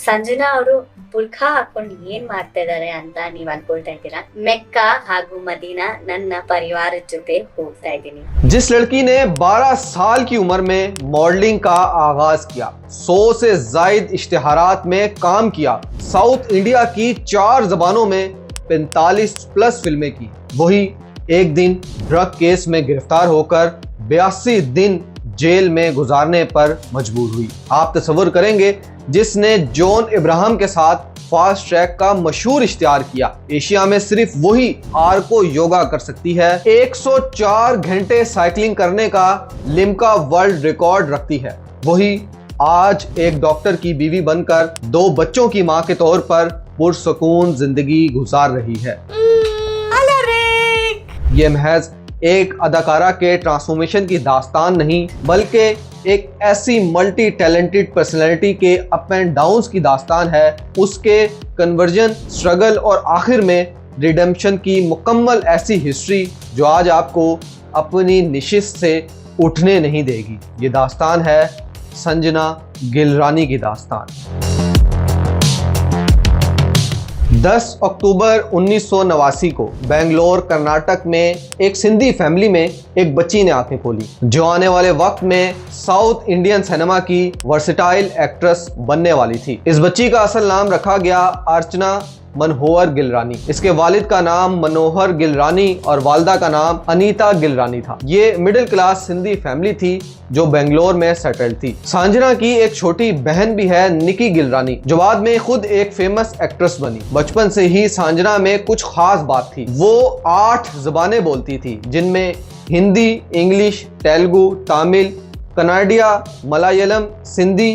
ಸಂಜನಾ ಅವರು ಬುರ್ಖಾ ಹಾಕೊಂಡು ಏನ್ ಮಾಡ್ತಾ ಇದಾರೆ ಅಂತ ನೀವ್ ಅನ್ಕೊಳ್ತಾ ಇದ್ದೀರಾ? ಮೆಕ್ಕಾ ಹಾಗೂ ಮದೀನಾ ನನ್ನ ಪರಿವಾರದ ಜೊತೆ ಹೋಗ್ತಾ ಇದ್ದೀನಿ। जिस लड़की ने 12 साल की उम्र में मॉडलिंग का आगाज किया, 100 से जायद इश्तिहारात में काम किया, साउथ इंडिया की 4 जबानों में 45 प्लस फिल्में की, वही एक दिन ड्रग केस में गिरफ्तार होकर 82 दिन जेल में गुजारने पर मजबूर हुई। आप तस्वर करेंगे जिसने जॉन इब्राहिम के साथ फास्ट ट्रैक का मशहूर इश्तिहार किया। एशिया में सिर्फ वही आर्को योगा कर सकती है, 104 घंटे साइकिलिंग करने का लिम्का वर्ल्ड रिकॉर्ड रखती है। वही आज एक डॉक्टर की बीवी बनकर 2 बच्चों की मां के तौर पर पुरसुकून जिंदगी गुजार रही है। ये महज एक अदाकारा के ट्रांसफॉर्मेशन की दास्तान नहीं, बल्कि एक ऐसी मल्टी टैलेंटेड पर्सनैलिटी के अप एंड डाउन्स की दास्तान है, उसके कन्वर्जन, स्ट्रगल और आखिर में रिडेम्पशन की मुकम्मल ऐसी हिस्ट्री जो आज आपको अपनी निशिस्त से उठने नहीं देगी। ये दास्तान है संजना गिलरानी की दास्तान। 10 अक्टूबर 1989 को बेंगलोर कर्नाटक में एक सिंधी फैमिली में एक बच्ची ने आंखें खोली जो आने वाले वक्त में साउथ इंडियन सिनेमा की वर्सेटाइल एक्ट्रेस बनने वाली थी। इस बच्ची का असल नाम रखा गया अर्चना मनोहर गिलरानी। इसके वालिद का नाम मनोहर गिलरानी और वालदा का नाम अनीता गिलरानी था। ये मिडिल क्लास सिंधी फैमिली थी जो बेंगलोर में सेटल्ड थी। सांजना की एक छोटी बहन भी है निकी गिलरानी, जो बाद में खुद एक फेमस एक्ट्रेस बनी। बचपन से ही सांजना में कुछ खास बात थी, वो 8 ज़बानें बोलती थी, जिनमें हिंदी, इंग्लिश, तेलुगु, तमिल, कन्नडिया, मलयालम, सिंधी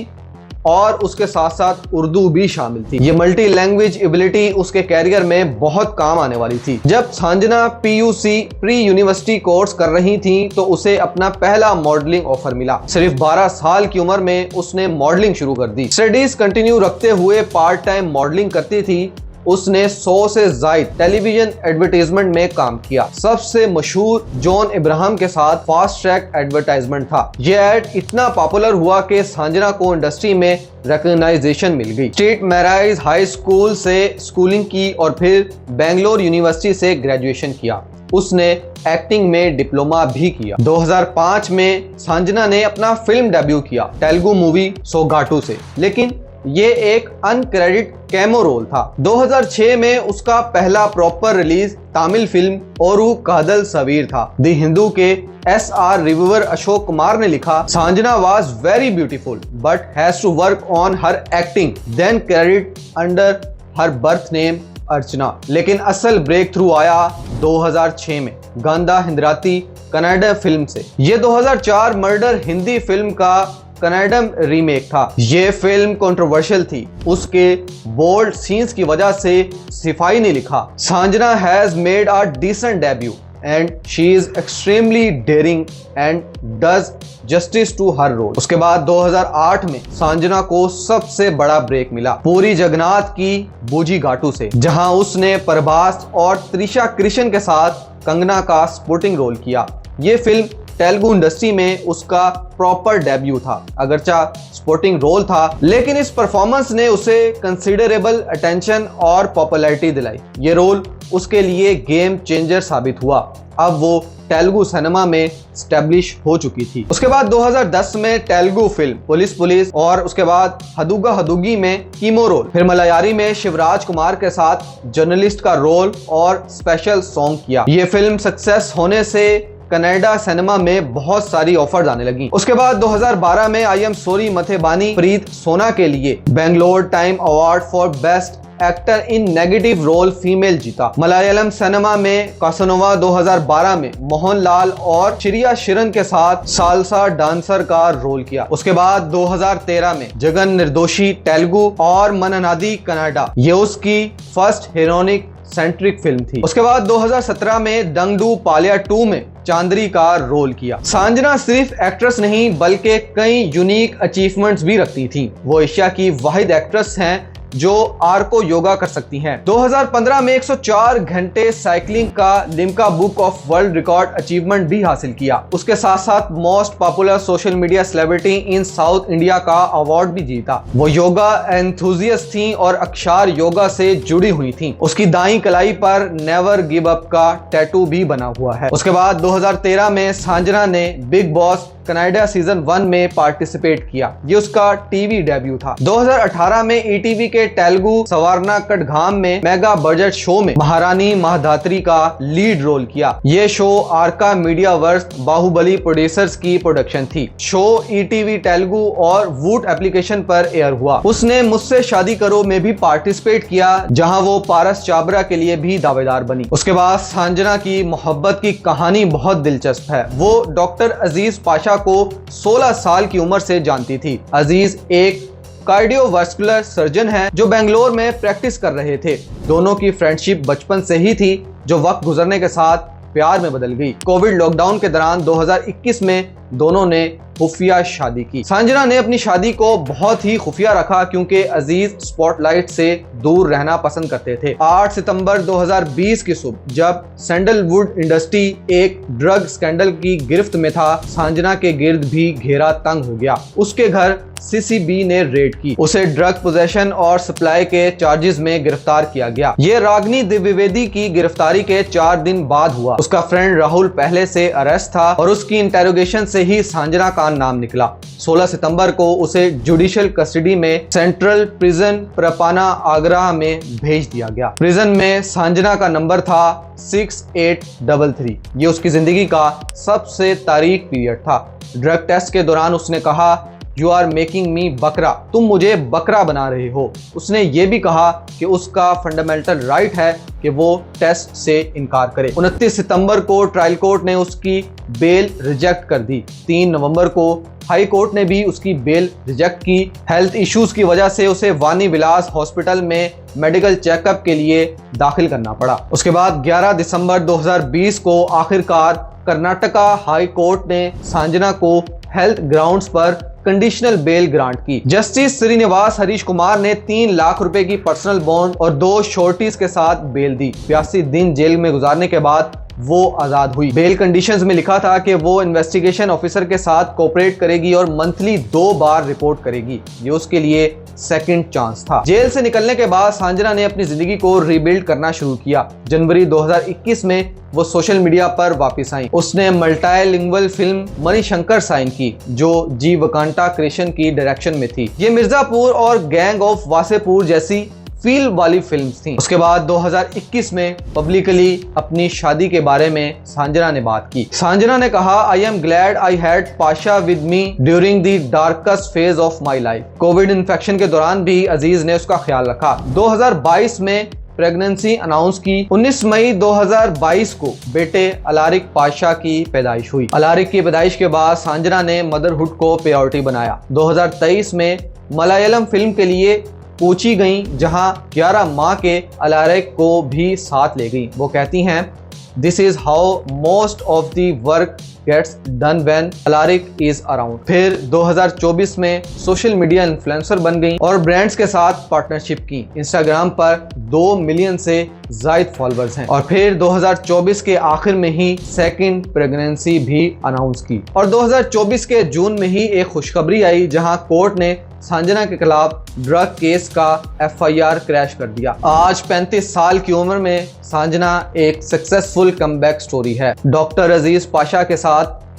और उसके साथ साथ उर्दू भी शामिल थी। ये मल्टी लैंग्वेज एबिलिटी उसके कैरियर में बहुत काम आने वाली थी। जब सांजना PUC प्री यूनिवर्सिटी कोर्स कर रही थी तो उसे अपना पहला मॉडलिंग ऑफर मिला। सिर्फ 12 साल की उम्र में उसने मॉडलिंग शुरू कर दी। स्टडीज कंटिन्यू रखते हुए पार्ट टाइम मॉडलिंग करती थी। उसने 100 से जायद टेलीविजन एडवर्टाइजमेंट में काम किया। सबसे मशहूर जॉन इब्राहिम के साथ फास्ट ट्रैक एडवर्टाइजमेंट था। ये एड इतना पॉपुलर हुआ कि सांजना को इंडस्ट्री में रिकॉग्नाइजेशन मिल गई। स्टेट मैराइज हाई स्कूल से स्कूलिंग की और फिर बेंगलोर यूनिवर्सिटी से ग्रेजुएशन किया। उसने एक्टिंग में डिप्लोमा भी किया। 2005 में सांजना ने अपना फिल्म डेब्यू किया तेलुगु मूवी सोगाटू से, लेकिन ये एक अनक्रेडिट कैमो रोल था। 2006 में उसका पहला प्रॉपर रिलीज तमिल फिल्म ओरू कादल सवीर था। द हिंदू के SR रिव्यूअर अशोक कुमार ने लिखा, Sanjana was very beautiful but has to work on her acting, then credit under her birth name Archana. लेकिन असल ब्रेक थ्रू आया 2006 में गांधा हिंदराती कन्नड़ फिल्म से। ये 2004 मर्डर हिंदी फिल्म का कन्नडम रीमेक था। ये फिल्म कंट्रोवर्शियल थी, उसके बोल्ड सीन्स की वजह से सिफाई ने लिखा, Sanjana has made a decent debut and she is extremely daring and does justice to her role. उसके बाद 2008 में सांजना को सबसे बड़ा ब्रेक मिला पूरी जगन्नाथ की बूजी घाटू से, जहां उसने प्रभास और त्रिशा कृष्ण के साथ कंगना का सपोर्टिंग रोल किया। ये फिल्म तेलुगु इंडस्ट्री में उसका प्रॉपर डेब्यू था। अगरचा सपोर्टिंग रोल था, लेकिन इस परफॉर्मेंस ने उसे कंसिडरेबल अटेंशन और पॉपुलैरिटी दिलाई। ये रोल उसके लिए गेम चेंजर साबित हुआ। अब वो तेलुगु सिनेमा में स्टैब्लिश हो चुकी थी। उसके बाद 2010 में तेलुगु फिल्म पुलिस पुलिस और उसके बाद हदुगा हदुगी में कीमो रोल, फिर मलयाली में शिवराज कुमार के साथ जर्नलिस्ट का रोल और स्पेशल सॉन्ग किया। ये फिल्म सक्सेस होने से कनाडा सिनेमा में बहुत सारी ऑफर्स आने लगी। उसके बाद 2012 में आई एम सॉरी मथे बानी प्रीत सोना के लिए Bangalore time award for best actor in negative role female जीता। मलयालम सिनेमा में कासानोवा 2012 में मोहनलाल और श्रिया शिरन के साथ सालसा डांसर का रोल किया। उसके बाद 2013 में जगन निर्दोषी तेलुगु और मननादी कनाडा, ये उसकी फर्स्ट हीरोइनिक सेंट्रिक फिल्म थी। उसके बाद 2017 में दंगडू पालिया 2 में चांदरी का रोल किया। सांजना सिर्फ एक्ट्रेस नहीं बल्कि कई यूनिक अचीवमेंट्स भी रखती थी। वो एशिया की वाहिद एक्ट्रेस हैं जो आर्को योगा कर सकती हैं। 2015 में 104 घंटे साइकिलिंग का Limca book of world record achievement भी हासिल किया। उसके साथ साथ most popular social media celebrity in south India का अवार्ड भी जीता। वो योगा एंथुजियस्ट थी और अक्षर योगा से जुड़ी हुई थी। उसकी दाईं कलाई पर नेवर गिव अप का टैटू भी बना हुआ है। उसके बाद 2013 में सांजना ने बिग बॉस कनाडा सीजन 1 में पार्टिसिपेट किया। ये उसका टीवी डेब्यू था। 2018 में ईटीवी के तेलुगु सवारना कटघाम में मेगा बजट शो में महारानी महाधात्री का लीड रोल किया। ये show आर्का media verse Baahubali producers की प्रोडक्शन थी। शो ईटीवी तेलुगु और वूट एप्लीकेशन पर एयर हुआ। उसने मुझसे शादी करो में भी पार्टिसिपेट किया, जहां वो पारस चाबरा के लिए भी दावेदार बनी। उसके बाद सांजना की मोहब्बत की कहानी बहुत दिलचस्प है। वो डॉक्टर अजीज पाशा को 16 साल की उम्र से जानती थी। अजीज एक कार्डियोवास्कुलर सर्जन है जो बेंगलोर में प्रैक्टिस कर रहे थे। दोनों की फ्रेंडशिप बचपन से ही थी, जो वक्त गुजरने के साथ प्यार में बदल गई। कोविड लॉकडाउन के दौरान 2021 में दोनों ने खुफिया शादी की। सांजना ने अपनी शादी को बहुत ही खुफिया रखा क्योंकि अजीज स्पॉटलाइट से दूर रहना पसंद करते थे। 8 सितंबर 2020 की सुबह जब सैंडलवुड इंडस्ट्री एक ड्रग स्कैंडल की गिरफ्त में था, सांजना के गिर्द भी घेरा तंग हो गया। उसके घर सीसीबी ने रेड की। उसे ड्रग पोजेशन और सप्लाई के चार्जेस में गिरफ्तार किया गया। ये रागनी द्विवेदी की गिरफ्तारी के 4 दिन बाद हुआ। उसका फ्रेंड राहुल पहले से अरेस्ट था और उसकी इंटेरोगेशन से ही सांजना का नाम निकला। 16 सितंबर को उसे जुडिशियल कस्टडी में सेंट्रल प्रिजन प्रपाना आगरा में भेज दिया गया। प्रिजन में सांजना का नंबर था 6833। ये उसकी जिंदगी का सबसे तारीख पीरियड था। ड्रग टेस्ट के दौरान उसने कहा, यू आर मेकिंग मी बकरा, तुम मुझे बकरा बना रहे हो। उसने ये भी कहा कि उसका फंडामेंटल राइट है कि वो टेस्ट से इनकार करे। 29 सितंबर को ट्रायल कोर्ट ने उसकी बेल रिजेक्ट कर दी। 3 नवंबर को हाई कोर्ट ने भी उसकी बेल रिजेक्ट की। हेल्थ इश्यूज की वजह से उसे वानी विलास हॉस्पिटल में मेडिकल चेकअप के लिए दाखिल करना पड़ा। उसके बाद 11 दिसंबर 2020 को आखिरकार कर्नाटका हाई कोर्ट ने सांजना को हेल्थ ग्राउंड्स पर कंडीशनल बेल ग्रांट की। जस्टिस श्रीनिवास हरीश कुमार ने 3 लाख रुपए की पर्सनल बॉन्ड और 2 श्योरिटीज के साथ बेल दी। 82 दिन जेल में गुजारने के बाद वो आजाद हुई। बेल कंडीशंस में लिखा था कि वो इन्वेस्टिगेशन ऑफिसर के साथ कोऑपरेट करेगी और मंथली 2 बार रिपोर्ट करेगी। ये उसके लिए सेकंड चांस था। जेल से निकलने के बाद सांजना ने अपनी जिंदगी को रीबिल्ड करना शुरू किया। जनवरी 2021 में वो सोशल मीडिया पर वापस आई। उसने मल्टीलिंगुअल फिल्म मणिशंकर साइन की, जो जी वकांटा क्रिएशन की डायरेक्शन में थी। ये मिर्जापुर और गैंग ऑफ वासेपुर जैसी फील वाली फिल्म्स थी। उसके बाद 2021 में पब्लिकली अपनी शादी के बारे में सांजना ने बात की। सांजना ने कहा, I am glad I had Pasha with me during the darkest phase of my life. Covid infection के दौरान भी अजीज ने उसका ख्याल रखा। 2022 में प्रेगनेंसी अनाउंस की। 19 मई 2022 को बेटे अलारिक पाशा की पैदाइश हुई। अलारिक की पैदाइश के बाद सांजना ने मदरहुड को प्रायोरिटी बनाया। 2023 में मलयालम फिल्म के लिए पूछी गई, जहां 11 माह के अलारिक को भी साथ ले गई। वो कहती हैं, this is how most of the work gets done when Alaric is around. फिर 2024 में सोशल मीडिया इन्फ्लुएंसर बन गई और ब्रांड्स के साथ पार्टनरशिप की। इंस्टाग्राम पर 2 मिलियन से ज्यादा फॉलोअर्स हैं। और फिर 2024 के आखिर में ही सेकंड प्रेगनेंसी भी अनाउंस की। और 2024 के जून में ही एक खुशखबरी आई, जहां कोर्ट ने सांजना के खिलाफ ड्रग केस का FIR क्रैश कर दिया। आज 35 साल की उम्र में सांजना एक सक्सेसफुल कमबैक स्टोरी है। डॉक्टर अजीज पाशा के साथ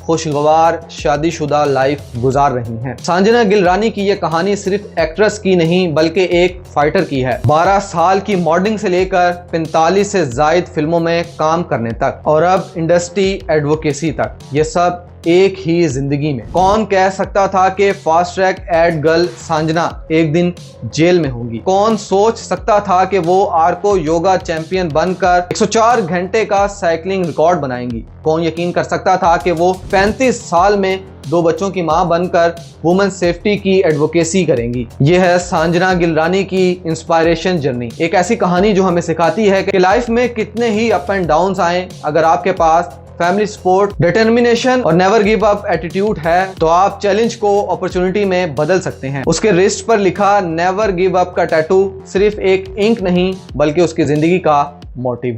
खुशगवार शादीशुदा लाइफ गुजार रही हैं। सांजना गिलरानी की यह कहानी सिर्फ एक्ट्रेस की नहीं बल्कि एक फाइटर की है। 12 साल की मॉडलिंग से लेकर 45 से ज्यादा फिल्मों में काम करने तक और अब इंडस्ट्री एडवोकेसी तक, ये सब एक ही जिंदगी में। कौन कह सकता था कि फास्ट ट्रैक एड गर्ल सांजना एक दिन जेल में होंगी। कौन सोच सकता था कि वो आर्को योगा चैंपियन बनकर 104 घंटे का साइकिलिंग रिकॉर्ड बनाएंगी। कौन यकीन कर सकता था कि वो 35 साल में 2 बच्चों की मां बनकर वुमेन सेफ्टी की एडवोकेसी करेंगी। ये है सांजना गिलरानी की इंस्पायरेशन जर्नी। एक ऐसी कहानी जो हमें सिखाती है कि लाइफ में कितने ही अप एंड डाउन्स आए, अगर आपके पास फैमिली सपोर्ट, डिटर्मिनेशन और नेवर गिव अप एटीट्यूड है तो आप चैलेंज को अपॉर्चुनिटी में बदल सकते हैं। उसके रिस्ट पर लिखा नेवर गिव अप का टैटू सिर्फ एक इंक नहीं बल्कि उसकी जिंदगी का मोटिव है।